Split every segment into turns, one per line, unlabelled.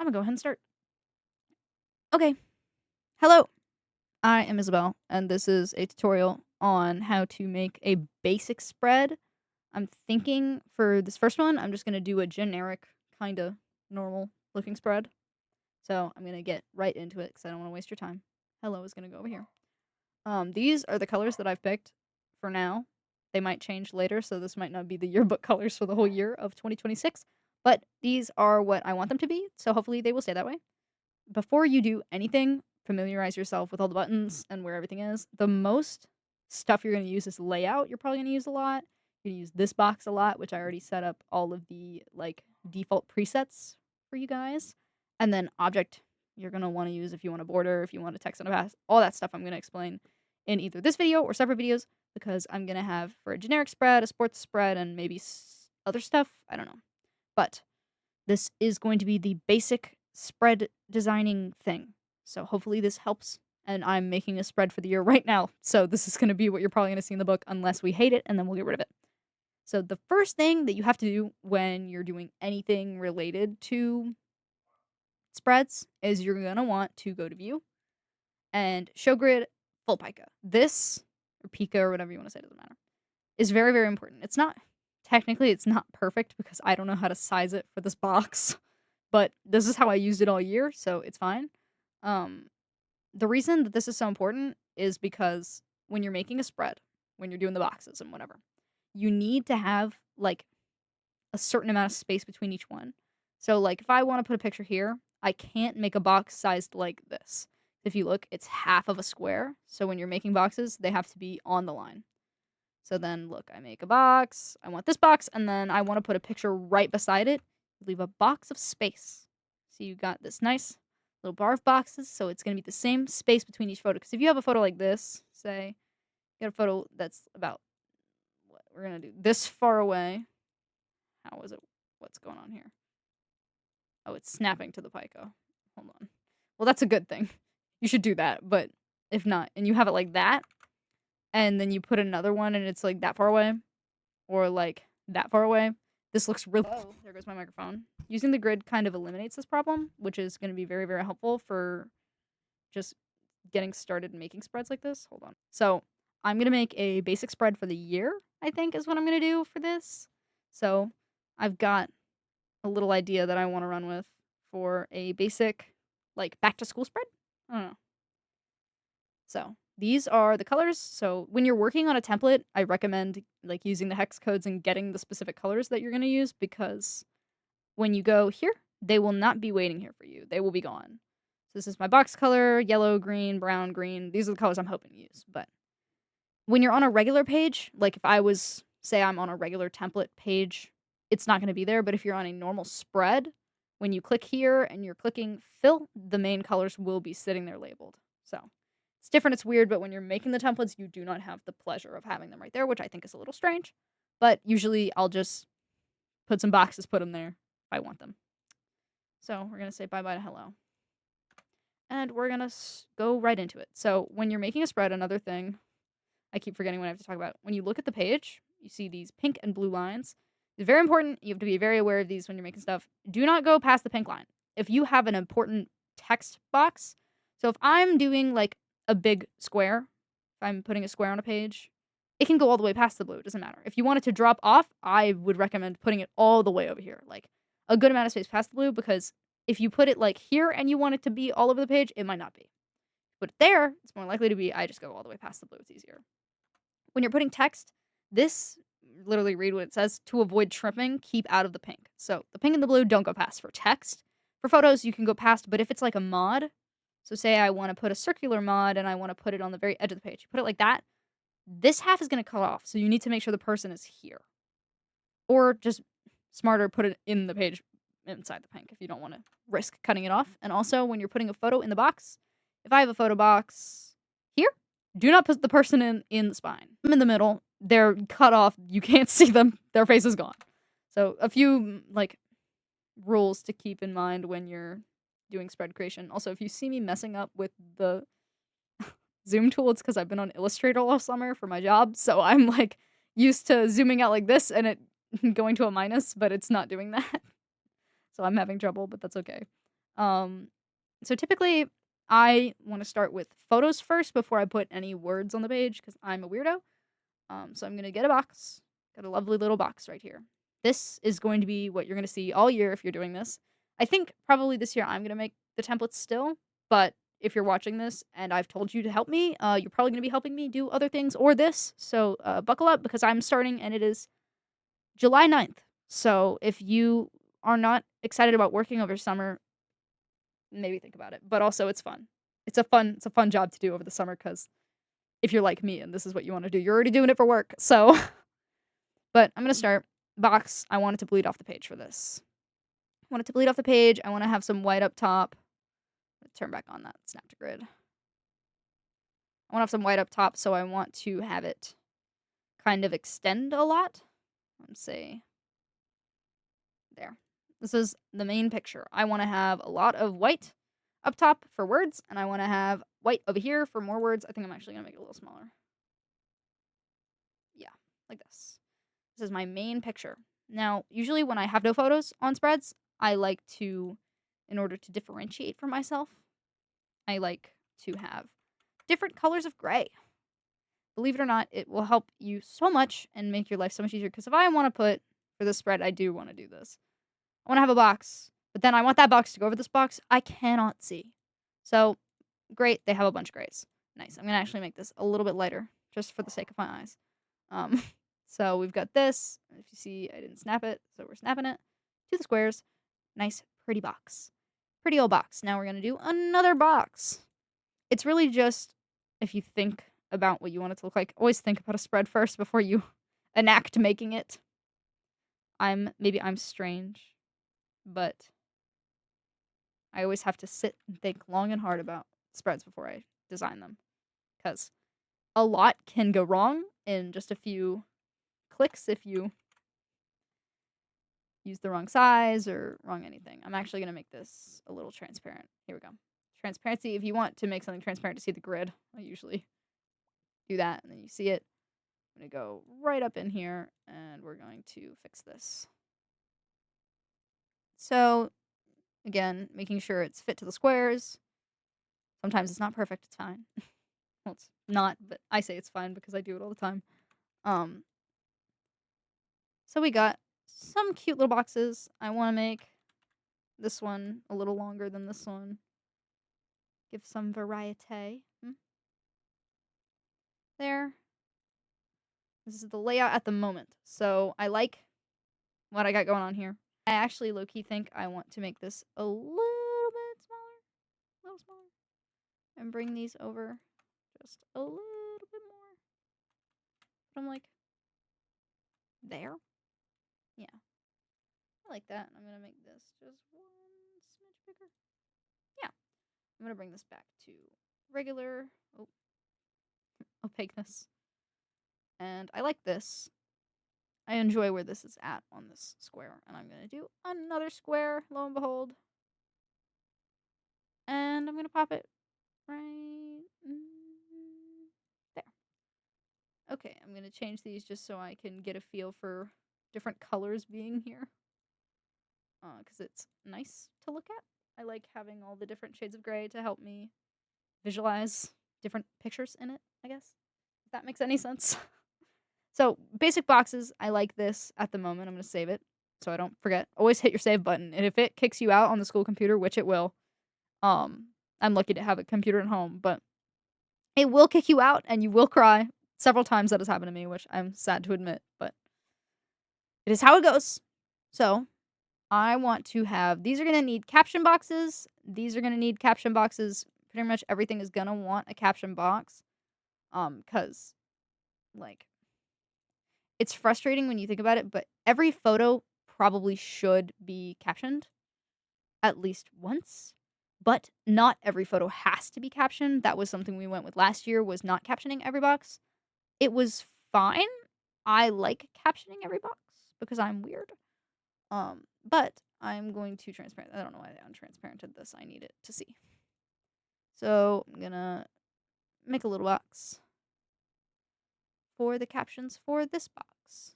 I'm gonna go ahead and start. Okay. Hello. I am Isabel, and this is a tutorial on how to make a basic spread. I'm thinking for this first one, I'm just gonna do a generic, kinda normal looking spread. So I'm gonna get right into it because I don't want to waste your time. Hello is gonna go over here. These are the colors that I've picked for now. They might change later, so this might not be the yearbook colors for the whole year of 2026. But these are what I want them to be, so hopefully they will stay that way. Before you do anything, familiarize yourself with all the buttons and where everything is. The most stuff you're going to use is layout. You're probably going to use a lot. You're going to use this box a lot, which I already set up all of the default presets for you guys. And then object you're going to want to use if you want a border, if you want a text on a pass, all that stuff I'm going to explain in either this video or separate videos because I'm going to have for a generic spread, a sports spread, and maybe other stuff. I don't know. But this is going to be the basic spread designing thing. So hopefully this helps. And I'm making a spread for the year right now. So this is going to be what you're probably going to see in the book unless we hate it and then we'll get rid of it. So the first thing that you have to do when you're doing anything related to spreads is you're going to want to go to view and show grid full pica. This or pica or whatever you want to say, doesn't matter, is very, very important. It's not technically it's not perfect because I don't know how to size it for this box. But this is how I used it all year, so it's fine. The reason that this is so important is because when you're making a spread, when you're doing the boxes and whatever, you need to have like a certain amount of space between each one. So like if I want to put a picture here, I can't make a box sized like this. If you look, it's half of a square. So when you're making boxes, they have to be on the line. So then look, I make a box, I want this box, and then I want to put a picture right beside it. Leave a box of space. So you got this nice little bar of boxes, so it's going to be the same space between each photo. Because if you have a photo like this, say, you got a photo that's about, what we're going to do, this far away. How is it? What's going on here? Oh, it's snapping to the Pico. Hold on. Well, that's a good thing. You should do that, but if not, and you have it like that, and then you put another one and it's like that far away, or like that far away, this looks really. Oh, there goes my microphone. Using the grid kind of eliminates this problem, which is going to be very, very helpful for just getting started making spreads like this. Hold on. So I'm going to make a basic spread for the year, I think is what I'm going to do for this. So I've got a little idea that I want to run with for a basic, like, back to school spread. I don't know. So these are the colors. So when you're working on a template, I recommend like using the hex codes and getting the specific colors that you're going to use because when you go here, they will not be waiting here for you. They will be gone. So this is my box color, yellow, green, brown, green. These are the colors I'm hoping to use. But when you're on a regular page, like if I was, say I'm on a regular template page, it's not going to be there. But if you're on a normal spread, when you click here and you're clicking fill, the main colors will be sitting there labeled. So it's different, it's weird, but when you're making the templates, you do not have the pleasure of having them right there, which I think is a little strange. But usually I'll just put some boxes, put them there if I want them. So we're going to say bye-bye to hello. And we're going to go right into it. So when you're making a spread, another thing I keep forgetting when I have to talk about, when you look at the page, you see these pink and blue lines. It's very important. You have to be very aware of these when you're making stuff. Do not go past the pink line. If you have an important text box, so if I'm doing like a big square, if I'm putting a square on a page, it can go all the way past the blue. It doesn't matter. If you want it to drop off, I would recommend putting it all the way over here, like a good amount of space past the blue, because if you put it like here and you want it to be all over the page, it might not be. Put it there, it's more likely to be. I just go all the way past the blue. It's easier. When you're putting text, this literally read what it says. To avoid tripping, keep out of the pink. So the pink and the blue don't go past for text. For photos, you can go past, but if it's like a mod, so say I want to put a circular mod and I want to put it on the very edge of the page, you put it like that, this half is going to cut off. So you need to make sure the person is here. Or just smarter, put it in the page inside the pink if you don't want to risk cutting it off. And also when you're putting a photo in the box, if I have a photo box here, do not put the person in the spine. I'm in the middle. They're cut off. You can't see them. Their face is gone. So a few like rules to keep in mind when you're doing spread creation. Also, if you see me messing up with the zoom tool, it's because I've been on Illustrator all summer for my job. So I'm like used to zooming out like this and it going to a minus, but it's not doing that. So I'm having trouble, but that's okay. So typically I want to start with photos first before I put any words on the page because I'm a weirdo. So I'm gonna get a box. Got a lovely little box right here. This is going to be what you're gonna see all year if you're doing this. I think probably this year I'm gonna make the templates still, but if you're watching this and I've told you to help me, you're probably gonna be helping me do other things or this. So buckle up because I'm starting and it is July 9th. So if you are not excited about working over summer, maybe think about it. But also it's fun. It's a fun job to do over the summer because if you're like me and this is what you want to do, you're already doing it for work. So but I'm gonna start box. I want it to bleed off the page for this. I want it to bleed off the page. I want to have some white up top. Turn back on that snap to grid. I want to have some white up top, so I want to have it kind of extend a lot. Let's say there. This is the main picture. I want to have a lot of white up top for words, and I want to have white over here for more words. I think I'm actually gonna make it a little smaller. Yeah, like this. This is my main picture. Now, usually when I have no photos on spreads, I like to, in order to differentiate for myself, I like to have different colors of gray. Believe it or not, it will help you so much and make your life so much easier. Because if I want to put, for this spread, I do want to do this. I want to have a box, but then I want that box to go over this box. I cannot see. So, great, they have a bunch of grays. Nice. I'm going to actually make this a little bit lighter, just for the sake of my eyes. Um, so we've got this. If you see, I didn't snap it, so we're snapping it to the squares. Nice, pretty box. Pretty old box. Now we're going to do another box. It's really just, if you think about what you want it to look like, always think about a spread first before you enact making it. Maybe I'm strange, but I always have to sit and think long and hard about spreads before I design them. Because a lot can go wrong in just a few clicks if you use the wrong size or wrong anything. I'm actually going to make this a little transparent. Here we go. Transparency, if you want to make something transparent to see the grid, I usually do that, and then you see it. I'm going to go right up in here, and we're going to fix this. So, again, making sure it's fit to the squares. Sometimes it's not perfect, it's fine. Well, it's not, but I say it's fine because I do it all the time. So we got some cute little boxes. I want to make this one a little longer than this one. Give some variety. There. This is the layout at the moment. So I like what I got going on here. I actually low-key think I want to make this a little bit smaller. A little smaller. And bring these over just a little bit more. But I'm like, there? Yeah. I like that. I'm going to make this just one smidge bigger. Yeah. I'm going to bring this back to regular opaqueness. And I like this. I enjoy where this is at on this square. And I'm going to do another square, lo and behold. And I'm going to pop it right there. Okay, I'm going to change these just so I can get a feel for different colors being here. Because it's nice to look at. I like having all the different shades of gray to help me visualize different pictures in it, I guess. If that makes any sense. So, basic boxes, I like this at the moment. I'm going to save it so I don't forget. Always hit your save button. And if it kicks you out on the school computer, which it will, I'm lucky to have a computer at home, but it will kick you out and you will cry. Several times that has happened to me, which I'm sad to admit, but it is how it goes. So, I want to have, these are going to need caption boxes. These are going to need caption boxes. Pretty much everything is going to want a caption box. Cause, like, it's frustrating when you think about it, but every photo probably should be captioned at least once. But not every photo has to be captioned. That was something we went with last year, was not captioning every box. It was fine. I like captioning every box because I'm weird. But I'm going to transparent. I don't know why I untransparented this. I need it to see. So I'm gonna make a little box for the captions for this box.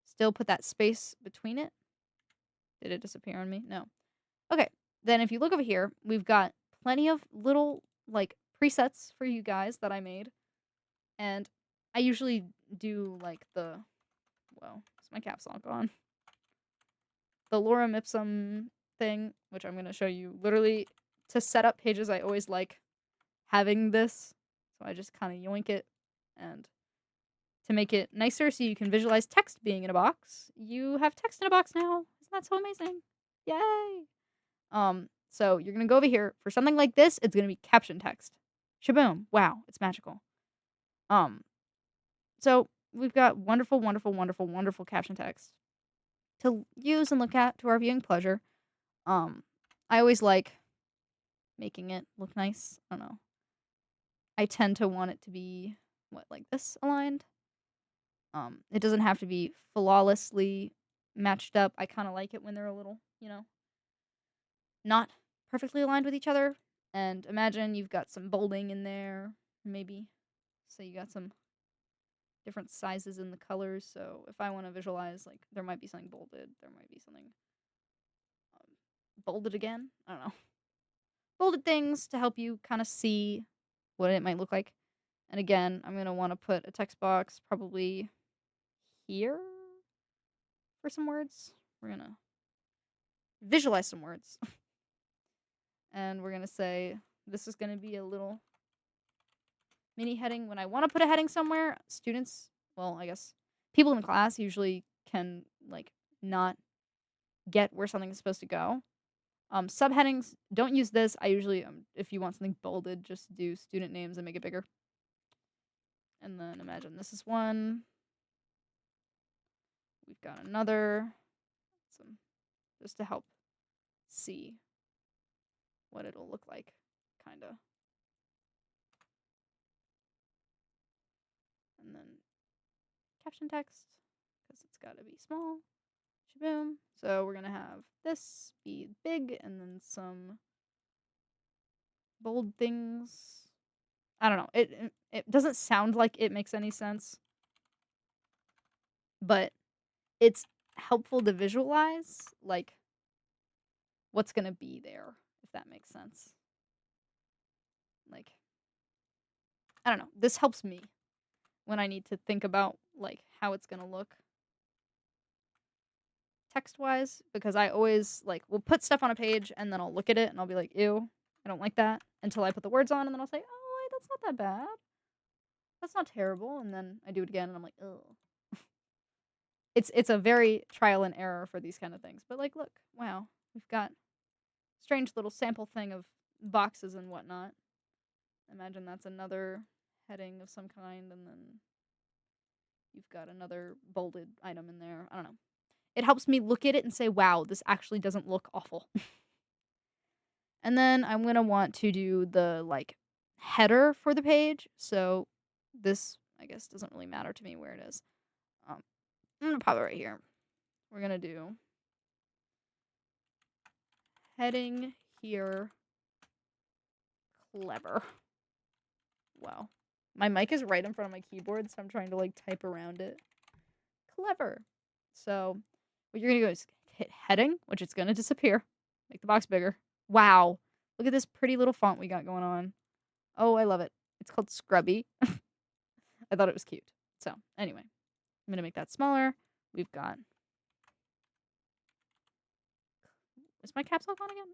Still put that space between it. Did it disappear on me? No. Okay, then if you look over here, we've got plenty of little, like, presets for you guys that I made, and I usually do, like, well, is my caps lock on? The lorem ipsum thing, which I'm gonna show you. Literally, to set up pages, I always like having this, so I just kinda yoink it, and to make it nicer so you can visualize text being in a box, you have text in a box now. Isn't that so amazing? Yay! So you're gonna go over here. For something like this, it's gonna be caption text. Shaboom. Wow, it's magical. Um, so we've got wonderful, wonderful, wonderful, wonderful caption text to use and look at to our viewing pleasure. Um, I always like making it look nice. I don't know. I tend to want it to be like this aligned. It doesn't have to be flawlessly matched up. I kind of like it when they're a little, not perfectly aligned with each other. And imagine you've got some bolding in there, maybe. So you got some different sizes in the colors. So if I want to visualize, like, there might be something bolded, there might be something bolded again. I don't know. Bolded things to help you kind of see what it might look like. And again, I'm going to want to put a text box probably here for some words. We're going to visualize some words. And we're going to say this is going to be a little mini heading. When I want to put a heading somewhere, students, well, I guess people in the class usually can, like, not get where something is supposed to go. Subheadings, don't use this. I usually, if you want something bolded, just do student names and make it bigger. And then imagine this is one. We've got another. Just to help see what it'll look like, kind of. And then caption text, because it's got to be small. Shaboom. So we're going to have this be big and then some bold things. I don't know. It doesn't sound like it makes any sense, but it's helpful to visualize, like, what's going to be there, if that makes sense. Like, I don't know. This helps me when I need to think about, like, how it's going to look text-wise, because I always, like, will put stuff on a page and then I'll look at it and I'll be like, ew, I don't like that, until I put the words on and then I'll say, oh, wait, that's not that bad. That's not terrible. And then I do it again and I'm like, oh. It's a very trial and error for these kind of things. But, like, look, wow, we've got strange little sample thing of boxes and whatnot. Imagine that's another heading of some kind, and then you've got another bolded item in there. I don't know. It helps me look at it and say, wow, this actually doesn't look awful. And then I'm going to want to do the, like, header for the page. So this, I guess, doesn't really matter to me where it is. I'm going to pop it right here. We're going to do heading here, clever. Wow. My mic is right in front of my keyboard, so I'm trying to, like, type around it. Clever. So what you're going to do is hit heading, which it's going to disappear. Make the box bigger. Wow. Look at this pretty little font we got going on. Oh, I love it. It's called Scrubby. I thought it was cute. So anyway, I'm going to make that smaller. We've got... Is my caps lock on again?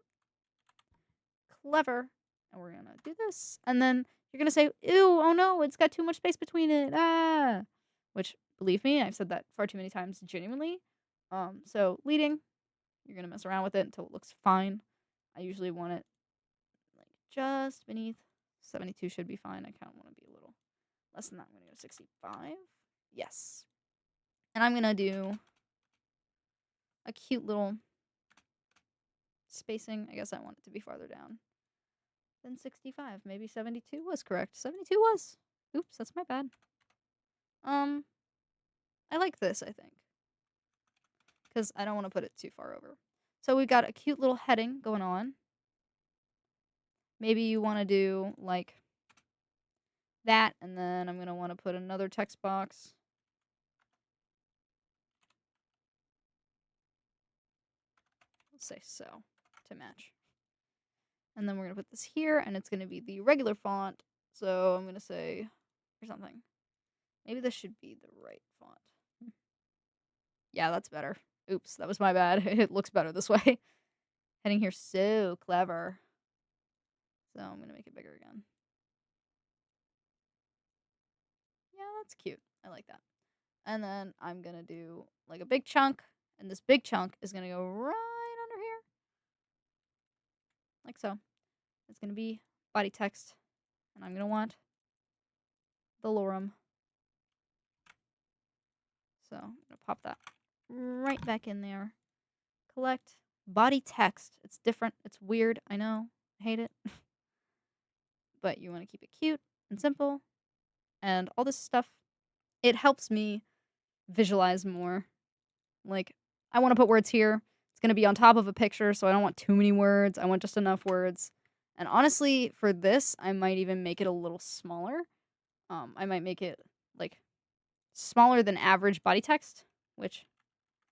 Clever. And we're going to do this. And then you're going to say, ew, oh no, it's got too much space between it. Ah. Which, believe me, I've said that far too many times genuinely. So leading, you're going to mess around with it until it looks fine. I usually want it, like, just beneath. 72 should be fine. I kind of want to be a little less than that. I'm going to go 65. Yes. And I'm going to do a cute little spacing. I guess I want it to be farther down than 65. Maybe 72 was correct. 72 was. Oops, that's my bad. I like this, I think, because I don't want to put it too far over. So we've got a cute little heading going on. Maybe you want to do, like, that, and then I'm going to want to put another text box. Let's say so. to match. And then we're going to put this here, and it's going to be the regular font. So I'm going to say, or something. Maybe this should be the right font. Yeah, that's better. Oops, that was my bad. It looks better this way. Heading here, so clever. So I'm going to make it bigger again. Yeah, that's cute. I like that. And then I'm going to do like a big chunk. And this big chunk is going to go right under here. Like so. It's going to be body text. And I'm going to want the lorem. So I'm going to pop that right back in there. Collect body text. It's different. It's weird. I know. I hate it. But you want to keep it cute and simple. And all this stuff, it helps me visualize more. Like, I want to put words here. It's going to be on top of a picture, so I don't want too many words. I want just enough words. And honestly, for this, I might even make it a little smaller. I might make it, like, smaller than average body text, which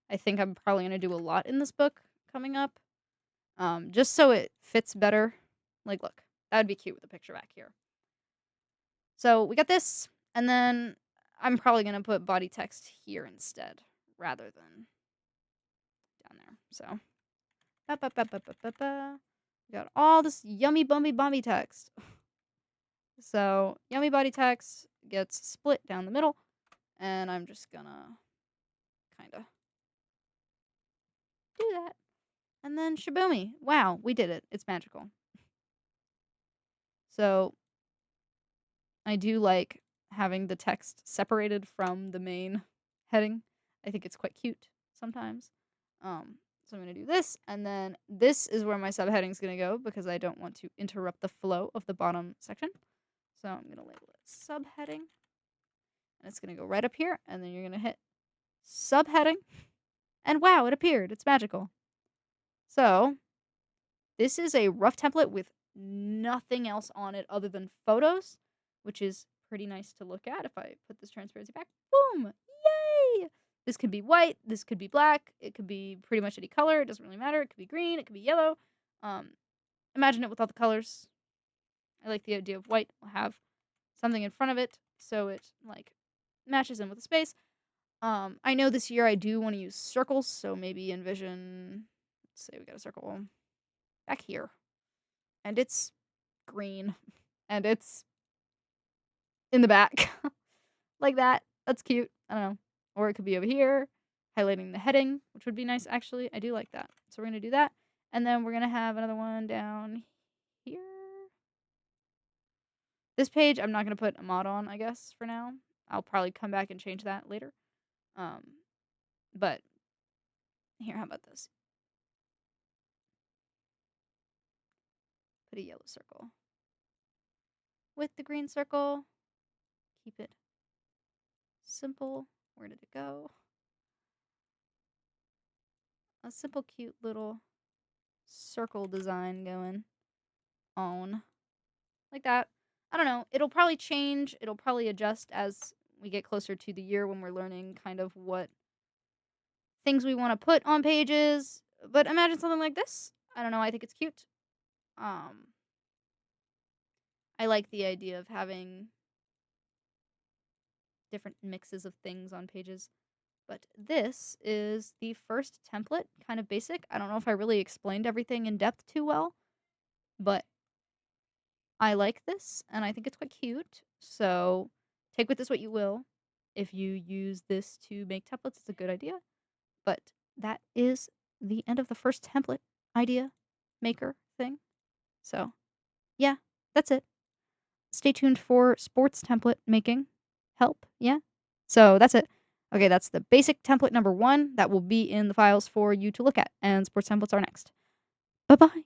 I think I'm probably going to do a lot in this book coming up. Just so it fits better. Like, look, that would be cute with a picture back here. So we got this, and then I'm probably going to put body text here instead, rather than down there. So, we got all this yummy bummy text. So, yummy body text gets split down the middle, and I'm just gonna kind of do that. And then shaboomy. Wow, we did it. It's magical. So, I do like having the text separated from the main heading. I think it's quite cute sometimes. So I'm going to do this, and then this is where my subheading is going to go because I don't want to interrupt the flow of the bottom section. So I'm going to label it subheading, and it's going to go right up here, and then you're going to hit subheading, and wow, it appeared. It's magical. So this is a rough template with nothing else on it other than photos, which is pretty nice to look at. If I put this transparency back, boom, yay! This could be white, this could be black, it could be pretty much any color, it doesn't really matter. It could be green, it could be yellow. Imagine it with all the colors. I like the idea of white. We'll have something in front of it so it like matches in with the space. I know this year I do want to use circles, so maybe envision, let's say we got a circle back here. And it's green. And it's in the back. Like that. That's cute. I don't know. Or it could be over here, highlighting the heading, which would be nice, actually. I do like that. So we're going to do that. And then we're going to have another one down here. This page, I'm not going to put a mod on, I guess, for now. I'll probably come back and change that later. But here, how about this? Put a yellow circle with the green circle. Keep it simple. Where did it go? A simple, cute little circle design going on. Like that. I don't know. It'll probably change. It'll probably adjust as we get closer to the year when we're learning kind of what things we want to put on pages. But imagine something like this. I don't know. I think it's cute. I like the idea of having different mixes of things on pages. But this is the first template, kind of basic. I don't know if I really explained everything in depth too well, but I like this, and I think it's quite cute. So take with this what you will. If you use this to make templates, it's a good idea. But that is the end of the first template idea maker thing. So, yeah, that's it. Stay tuned for sports template making help. Yeah. So that's it. Okay, that's the basic template number 1 that will be in the files for you to look at. And sports templates are next. Bye-bye.